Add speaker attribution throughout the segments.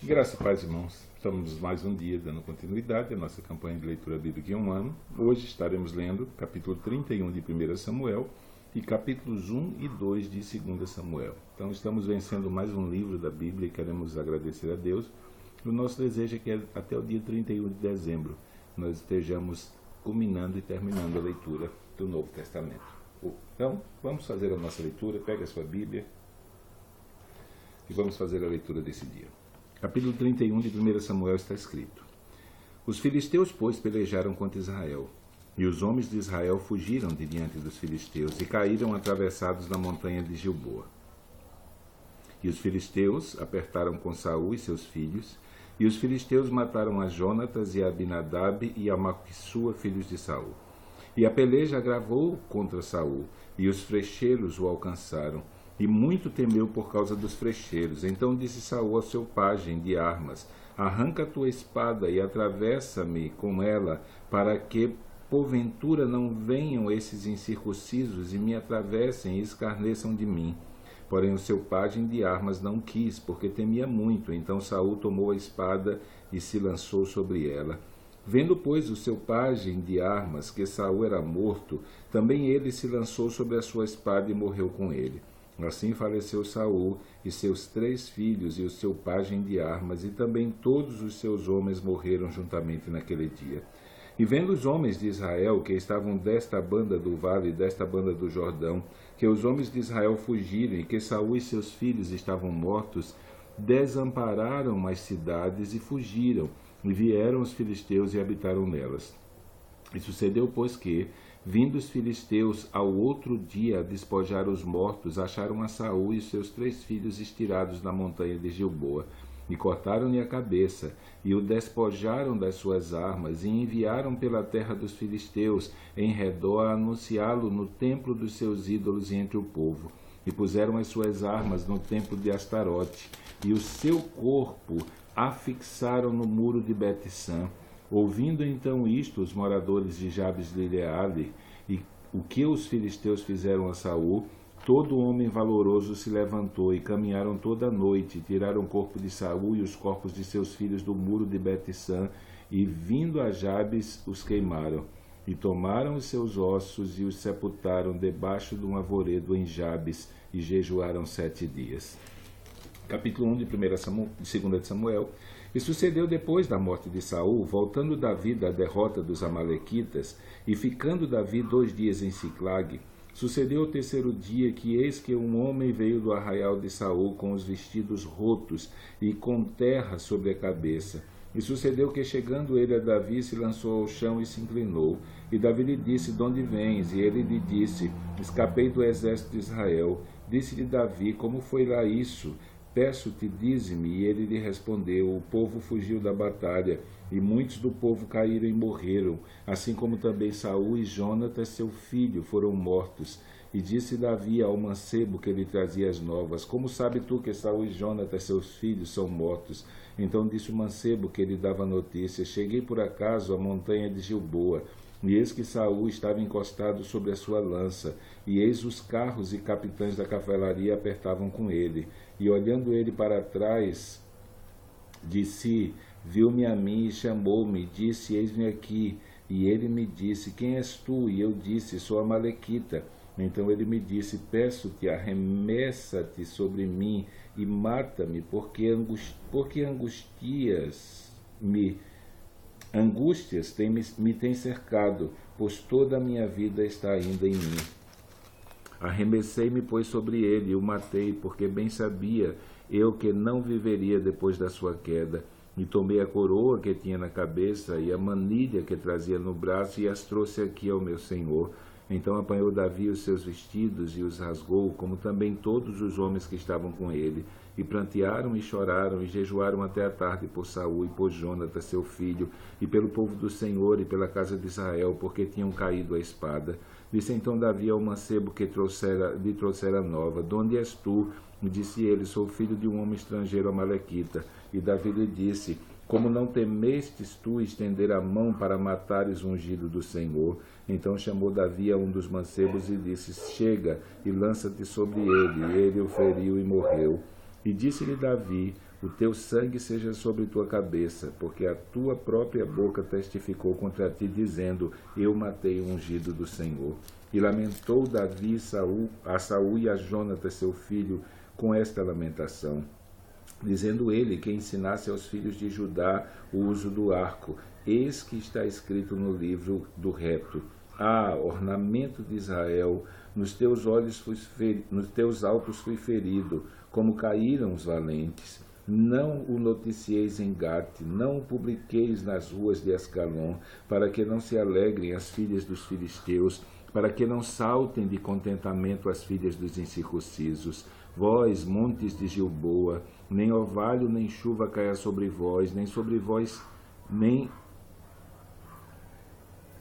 Speaker 1: Graça e paz, irmãos. Estamos mais um dia dando continuidade à nossa campanha de leitura bíblica em um ano. Hoje estaremos lendo capítulo 31 de 1 Samuel e capítulos 1 e 2 de 2 Samuel. Então estamos vencendo mais um livro da Bíblia e queremos agradecer a Deus. O nosso desejo é que até o dia 31 de dezembro nós estejamos culminando e terminando a leitura do Novo Testamento. Então, vamos fazer a nossa leitura. Pega a sua Bíblia e vamos fazer a leitura desse dia. Capítulo 31 de 1 Samuel está escrito: Os filisteus, pois, pelejaram contra Israel, e os homens de Israel fugiram de diante dos filisteus e caíram atravessados na montanha de Gilboa. E os filisteus apertaram com Saul e seus filhos, e os filisteus mataram a Jonatas e a Abinadab e a Malquissua, filhos de Saul. E a peleja agravou contra Saul, e os frecheiros o alcançaram, e muito temeu por causa dos frecheiros. Então disse Saul ao seu pajem de armas: Arranca a tua espada e atravessa-me com ela, para que porventura não venham esses incircuncisos e me atravessem e escarneçam de mim. Porém o seu pajem de armas não quis, porque temia muito. Então Saul tomou a espada e se lançou sobre ela. Vendo, pois, o seu pajem de armas que Saul era morto, também ele se lançou sobre a sua espada e morreu com ele. Assim faleceu Saul e seus 3 filhos e o seu pajem de armas, e também todos os seus homens morreram juntamente naquele dia. E vendo os homens de Israel, que estavam desta banda do vale e desta banda do Jordão, que os homens de Israel fugiram e que Saul e seus filhos estavam mortos, desampararam as cidades e fugiram, e vieram os filisteus e habitaram nelas. E sucedeu, pois, que, vindo os filisteus ao outro dia a despojar os mortos, acharam a Saul e os seus 3 filhos estirados na montanha de Gilboa, e cortaram-lhe a cabeça, e o despojaram das suas armas, e enviaram pela terra dos filisteus, em redor, a anunciá-lo no templo dos seus ídolos e entre o povo. E puseram as suas armas no templo de Astarote, e o seu corpo afixaram no muro de Bet-San. Ouvindo então isto, os moradores de Jabes de Gileade, e o que os filisteus fizeram a Saul, todo homem valoroso se levantou, e caminharam toda a noite, e tiraram o corpo de Saul e os corpos de seus filhos do muro de Bet-San, e vindo a Jabes os queimaram, e tomaram os seus ossos e os sepultaram debaixo de um arvoredo em Jabes, e jejuaram 7 dias. Capítulo 1 de 2 de Samuel. E sucedeu depois da morte de Saul, voltando Davi da derrota dos amalequitas, e ficando Davi 2 dias em Siclag, sucedeu o 3º dia que eis que um homem veio do arraial de Saul com os vestidos rotos e com terra sobre a cabeça. E sucedeu que, chegando ele a Davi, se lançou ao chão e se inclinou. E Davi lhe disse: De onde vens? E ele lhe disse: Escapei do exército de Israel. Disse-lhe Davi: Como foi lá isso? Peço-te, dize-me. E ele lhe respondeu: O povo fugiu da batalha, e muitos do povo caíram e morreram, assim como também Saul e Jonatas, seu filho, foram mortos. E disse Davi ao mancebo que lhe trazia as novas: Como sabe tu que Saul e Jonatas, seus filhos, são mortos? Então disse o mancebo que lhe dava notícia: Cheguei por acaso à montanha de Gilboa, e eis que Saul estava encostado sobre a sua lança, e eis os carros e capitães da cavalaria apertavam com ele. E olhando ele para trás de si, viu-me a mim e chamou-me, disse: Eis-me aqui. E ele me disse: Quem és tu? E eu disse: Sou Amalequita. Então ele me disse: Peço-te, arremessa-te sobre mim e mata-me, porque angústias me têm cercado, pois toda a minha vida está ainda em mim. Arremessei-me, pois, sobre ele e o matei, porque bem sabia eu que não viveria depois da sua queda. E tomei a coroa que tinha na cabeça e a manilha que trazia no braço e as trouxe aqui ao meu senhor. Então apanhou Davi os seus vestidos e os rasgou, como também todos os homens que estavam com ele. E prantearam e choraram e jejuaram até a tarde por Saul e por Jonatas, seu filho, e pelo povo do Senhor e pela casa de Israel, porque tinham caído a espada. Disse então Davi ao mancebo que lhe trouxera nova: De onde és tu? E disse ele: Sou filho de um homem estrangeiro amalequita. E Davi lhe disse: Como não temestes tu estender a mão para matares o ungido do Senhor? Então chamou Davi a um dos mancebos e disse: Chega e lança-te sobre ele. E ele o feriu e morreu. E disse-lhe Davi: o teu sangue seja sobre tua cabeça, porque a tua própria boca testificou contra ti, dizendo, eu matei o ungido do Senhor. E lamentou Davi a Saul e a Jonatas, seu filho, com esta lamentação, dizendo ele que ensinasse aos filhos de Judá o uso do arco. Eis que está escrito no livro do reto: ornamento de Israel, nos teus altos fui ferido, como caíram os valentes. Não o noticieis em Gate, não o publiqueis nas ruas de Ascalon, para que não se alegrem as filhas dos filisteus, para que não saltem de contentamento as filhas dos incircuncisos. Vós, montes de Gilboa, nem orvalho nem chuva caia sobre vós, nem sobre vós, nem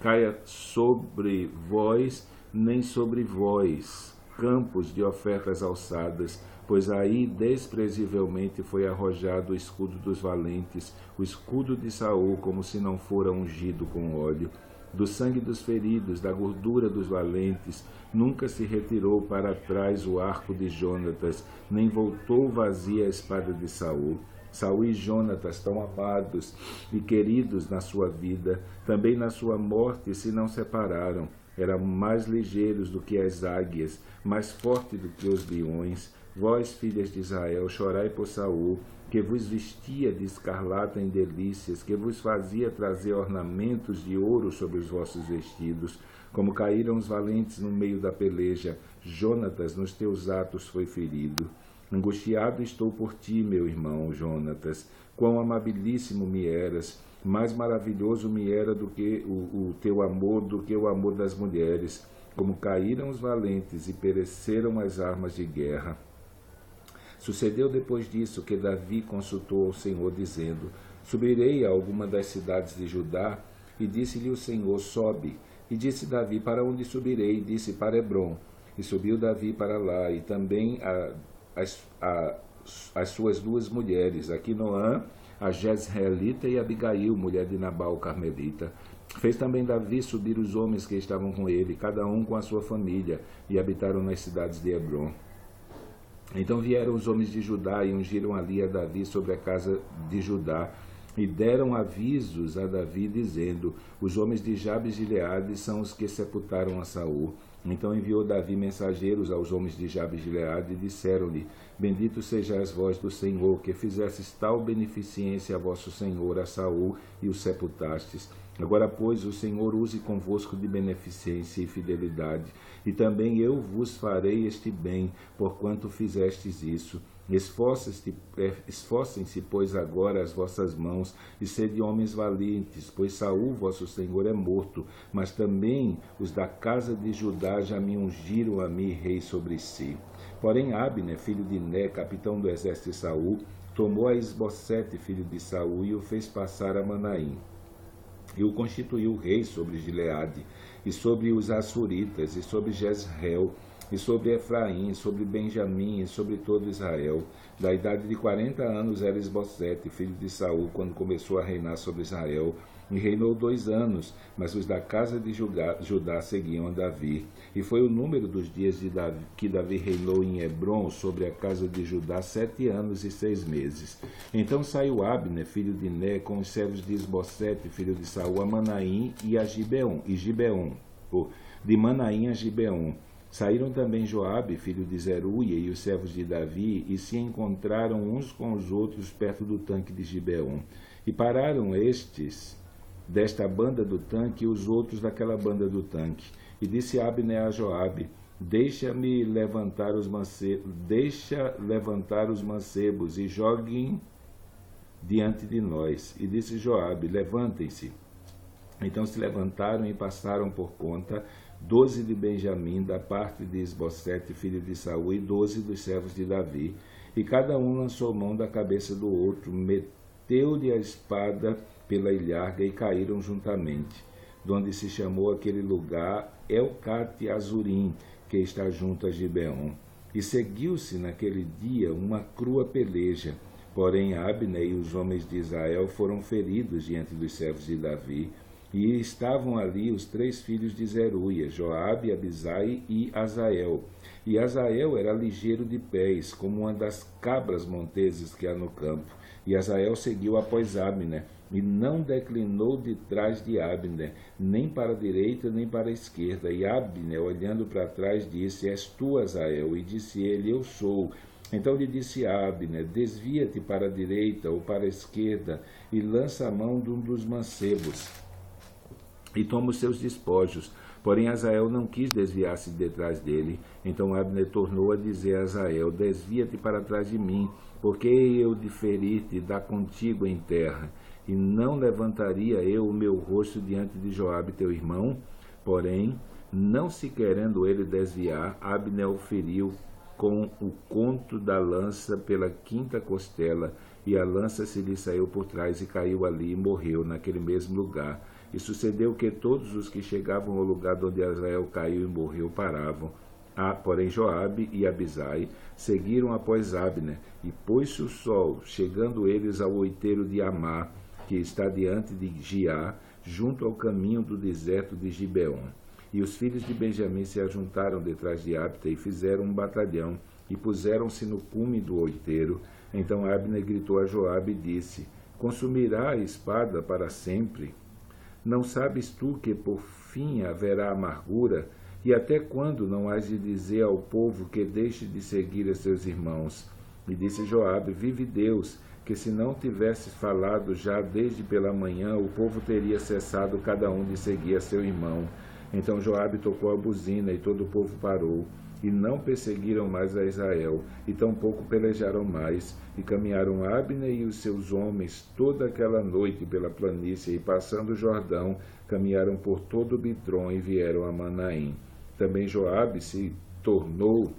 Speaker 1: caia sobre vós, nem sobre vós, campos de ofertas alçadas, pois aí desprezivelmente foi arrojado o escudo dos valentes, o escudo de Saul, como se não fora ungido com óleo. Do sangue dos feridos, da gordura dos valentes, nunca se retirou para trás o arco de Jonatas, nem voltou vazia a espada de Saul. Saul e Jonatas, tão amados e queridos na sua vida, também na sua morte se não separaram. Eram mais ligeiros do que as águias, mais fortes do que os leões. Vós, filhas de Israel, chorai por Saul, que vos vestia de escarlata em delícias, que vos fazia trazer ornamentos de ouro sobre os vossos vestidos. Como caíram os valentes no meio da peleja, Jonatas nos teus atos foi ferido. Angustiado estou por ti, meu irmão Jonatas. Quão amabilíssimo me eras, mais maravilhoso me era do que o teu amor, do que o amor das mulheres. Como caíram os valentes e pereceram as armas de guerra. Sucedeu depois disso que Davi consultou ao Senhor, dizendo, subirei a alguma das cidades de Judá? E disse-lhe o Senhor, sobe. E disse Davi, para onde subirei? E disse, para Hebrom. E subiu Davi para lá, e também as suas duas mulheres, Aquinoã, a Jezreelita, e Abigail, mulher de Nabal, o carmelita. Fez também Davi subir os homens que estavam com ele, cada um com a sua família, e habitaram nas cidades de Hebrom. Então vieram os homens de Judá e ungiram ali a Davi sobre a casa de Judá, e deram avisos a Davi, dizendo, os homens de Jabes de Gileade são os que sepultaram a Saul. Então enviou Davi mensageiros aos homens de Jabes de Gileade e disseram-lhe, bendito sejais vós do Senhor, que fizestes tal beneficência a vosso Senhor, a Saul, e o sepultastes. Agora, pois, o Senhor use convosco de beneficência e fidelidade, e também eu vos farei este bem, porquanto fizestes isso. Esforcem-se, pois, agora as vossas mãos, e sede homens valentes, pois Saul, vosso Senhor, é morto, mas também os da casa de Judá já me ungiram a mim rei sobre si. Porém Abner, filho de Né, capitão do exército de Saul, tomou a Isbosete, filho de Saul, e o fez passar a Manaim. E o constituiu rei sobre Gileade, e sobre os Assuritas, e sobre Jezreel, e sobre Efraim, e sobre Benjamim, e sobre todo Israel. Da idade de 40 anos era Isbosete, filho de Saul, quando começou a reinar sobre Israel, e reinou 2 anos, mas os da casa de Judá seguiam a Davi. E foi o número dos dias de Davi, que Davi reinou em Hebrom sobre a casa de Judá 7 anos e 6 meses. Então saiu Abner, filho de Né, com os servos de Isbosete, filho de Saul, a Manaim e a Gibeon, de Manaim a Gibeon. Saíram também Joabe, filho de Zeruia, e os servos de Davi, e se encontraram uns com os outros perto do tanque de Gibeon. E pararam estes desta banda do tanque e os outros daquela banda do tanque. E disse Abner a Joabe, deixa levantar os mancebos e joguem diante de nós. E disse Joabe, levantem-se. Então se levantaram e passaram por conta 12 de Benjamim, da parte de Isbosete, filho de Saul, e 12 dos servos de Davi. E cada um lançou mão da cabeça do outro, meteu-lhe a espada pela ilharga e caíram juntamente, donde se chamou aquele lugar Elcate Azurim, que está junto a Gibeon. E seguiu-se naquele dia uma crua peleja, porém Abner e os homens de Israel foram feridos diante dos servos de Davi. E estavam ali os 3 filhos de Zeruia, Joabe, Abisai e Azael. E Azael era ligeiro de pés, como uma das cabras monteses que há no campo. E Azael seguiu após Abner, e não declinou de trás de Abner, nem para a direita, nem para a esquerda. E Abner, olhando para trás, disse: És tu, Azael? E disse ele: Eu sou. Então lhe disse Abner: Desvia-te para a direita ou para a esquerda, e lança a mão de um dos mancebos, e toma os seus despojos. Porém Azael não quis desviar-se de detrás dele. Então Abner tornou a dizer a Azael: Desvia-te para trás de mim, porque eu de ferir-te dar contigo em terra. E não levantaria eu o meu rosto diante de Joabe teu irmão? Porém, não se querendo ele desviar, Abner o feriu com o conto da lança pela 5ª costela, e a lança se lhe saiu por trás e caiu ali e morreu naquele mesmo lugar. E sucedeu que todos os que chegavam ao lugar onde Azael caiu e morreu paravam. Porém Joabe e Abisai seguiram após Abner, e pôs-se o sol, chegando eles ao outeiro de Amá, que está diante de Giá, junto ao caminho do deserto de Gibeon. E os filhos de Benjamim se ajuntaram detrás de Abner e fizeram um batalhão, e puseram-se no cume do outeiro. Então Abner gritou a Joabe e disse: Consumirá a espada para sempre? Não sabes tu que por fim haverá amargura? E até quando não hás de dizer ao povo que deixe de seguir a seus irmãos? E disse Joabe: Vive Deus, que se não tivesse falado já desde pela manhã, o povo teria cessado cada um de seguir a seu irmão. Então Joabe tocou a buzina, e todo o povo parou, e não perseguiram mais a Israel, e tampouco pelejaram mais, e caminharam Abner e os seus homens toda aquela noite pela planície, e passando o Jordão, caminharam por todo o Bitrom e vieram a Manaim. Também Joabe se tornou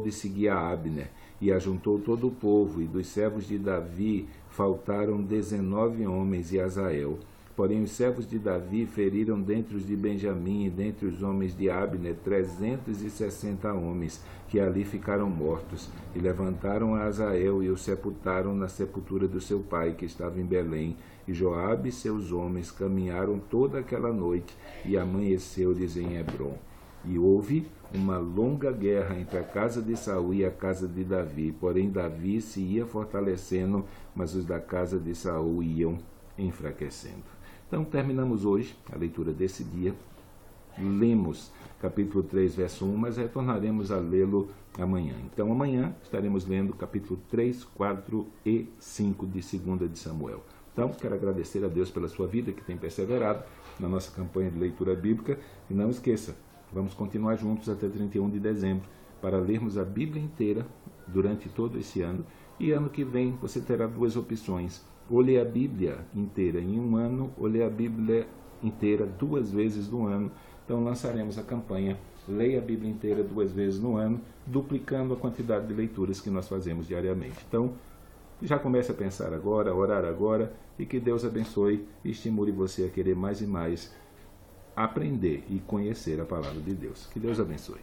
Speaker 1: de seguir a Abner, e ajuntou todo o povo, e dos servos de Davi faltaram 19 homens e Azael. Porém os servos de Davi feriram dentre os de Benjamim e dentre os homens de Abner 360 homens, que ali ficaram mortos, e levantaram a Azael e o sepultaram na sepultura do seu pai, que estava em Belém. E Joabe e seus homens caminharam toda aquela noite, e amanheceu-lhes em Hebrom. E houve uma longa guerra entre a casa de Saul e a casa de Davi. Porém Davi se ia fortalecendo, mas os da casa de Saul iam enfraquecendo. Então terminamos hoje a leitura desse dia. Lemos capítulo 3, verso 1, mas retornaremos a lê-lo amanhã. Então amanhã estaremos lendo capítulo 3, 4 e 5 de 2ª de Samuel. Então quero agradecer a Deus pela sua vida, que tem perseverado na nossa campanha de leitura bíblica. E não esqueça, vamos continuar juntos até 31 de dezembro para lermos a Bíblia inteira durante todo esse ano. E ano que vem você terá 2 opções: ou ler a Bíblia inteira em um ano, ou ler a Bíblia inteira 2 vezes no ano. Então lançaremos a campanha Leia a Bíblia inteira 2 vezes no ano, duplicando a quantidade de leituras que nós fazemos diariamente. Então, já comece a pensar agora, a orar agora, e que Deus abençoe e estimule você a querer mais e mais aprender e conhecer a palavra de Deus. Que Deus abençoe.